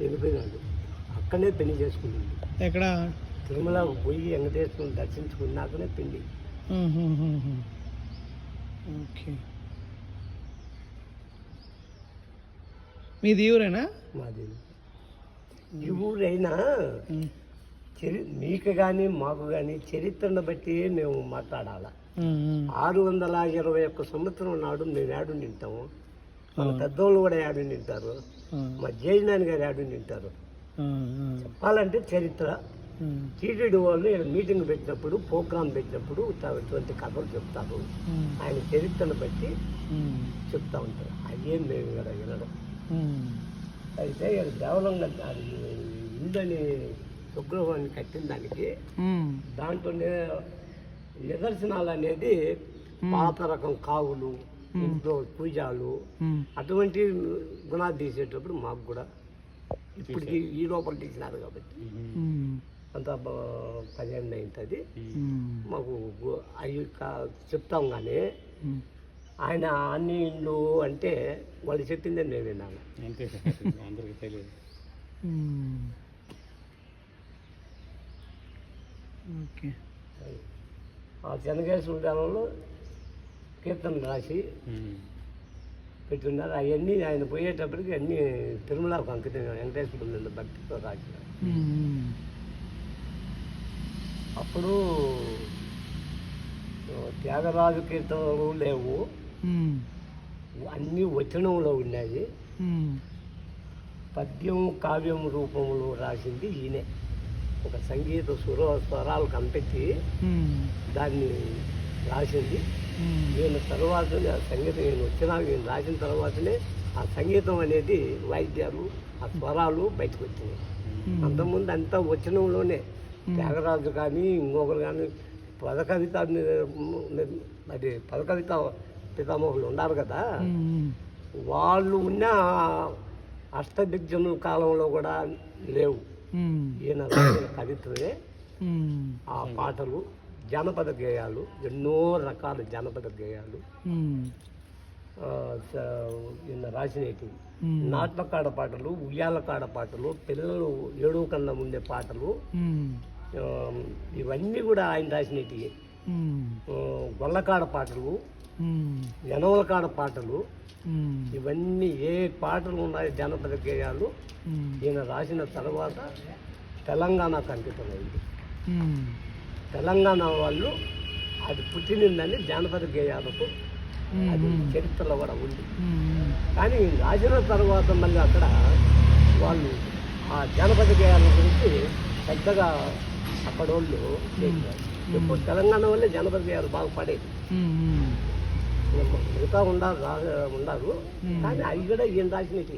వెళ్ళిపోయినాడు. అక్కడనే పెళ్లి చేసుకుంటుంది. ఎక్కడ? తిరుమలకు పోయి వెంకటేశ్వరుని దర్శించుకున్నాకనే పెళ్లి. ఓకే. మీది ఊరేనా? మాది ఈ ఊరైనా మీకు కానీ మాకు కానీ చరిత్రను బట్టి మేము మాట్లాడాలి. 621 సంవత్సరం నాడు మేము ఏడుని తింటాము. మన పెద్దోళ్ళు కూడా ఏడుని తింటారు. మా జయనాని గారు ఏడుని తింటారు. చెప్పాలంటే చరిత్ర. టీటీడీ వాళ్ళు మీటింగ్ పెట్టినప్పుడు, ప్రోగ్రాం పెట్టినప్పుడు అటువంటి కథలు చెప్తారు. ఆయన చరిత్రను బట్టి చెప్తా ఉంటారు. అయ్యేం మేము ఇక్కడ వినడం. అయితే దేవలంగా ఇందని విగ్రహాన్ని కట్టిన దానికి దాంట్లోనే నిదర్శనాలు అనేది పాత రకం కావులు, ఇంట్లో పూజలు అటువంటి గుణాలు తీసేటప్పుడు మాకు కూడా ఇప్పటికి ఈ లోపల తీసినారు కాబట్టి అంత 10 ఏళ్ళు అవుతుంది. మాకు అవి చెప్తాం కానీ ఆయన అన్ని ఇళ్ళు అంటే వాళ్ళు చెప్పిందే మేము విన్నాము. అందరికీ తెలియదు. ఓకే. ఆ చెన్నకేశ్వర కాలంలో కీర్తన రాసి పెట్టున్నారు. అవన్నీ ఆయన పోయేటప్పటికి అన్నీ తిరుమలకు అంకితం. వెంకటేశ్వరుడు భక్తితో రాసిన. అప్పుడు త్యాగరాజు కీర్తనలు లేవు, అన్నీ వచనంలో ఉన్నాయి. పద్యం కావ్యం రూపంలో రాసింది ఈయనే. ఒక సంగీత స్వరాలు కనిపెట్టి దాన్ని రాసింది ఈయన. తర్వాత ఆ సంగీతం ఈయన ఈయన రాసిన తర్వాతనే ఆ సంగీతం అనేది వాయిద్యాలు, ఆ స్వరాలు బయటకు వచ్చినాయి. అంతకుముందు అంతా వచనంలోనే. త్యాగరాజు కానీ ఇంకొకరు కానీ పదకవిత అది పదకవిత పితామహులు ఉన్నారు కదా, వాళ్ళు ఉన్న అష్టదిగ్గజముల కాలంలో కూడా లేవు. ఈయన రాసిన కవిత్వమే ఆ పాటలు, జానపద గేయాలు, ఎన్నో రకాల జానపద గేయాలు ఈయన రాసినవి. నాట్ల కాడ పాటలు, ఉయ్యాల కాడ పాటలు, పిల్లలు ఏడువ కన్నా ఉండే పాటలు, ఇవన్నీ కూడా ఆయన రాసినవి. గొల్లకాడ పాటలు, యనవల కాడ పాటలు, ఇవన్నీ ఏ పాటలు ఉన్నాయి జానపద గేయాలు ఈయన రాసిన తర్వాత తెలంగాణకు అంకితమైంది. తెలంగాణ వాళ్ళు అది పుట్టినిందని జానపద గేయాలకు అది చరిత్రలో కూడా ఉంది. కానీ రాసిన తర్వాత మళ్ళీ అక్కడ వాళ్ళు ఆ జానపద గేయాల గురించి పెద్దగా అక్కడ వాళ్ళు ఇప్పుడు తెలంగాణ వల్లే జానపద గేయాలు బాగుపడేది. మిగతా ఉండారు కానీ అవి కూడా ఈయన రాసినట్టు.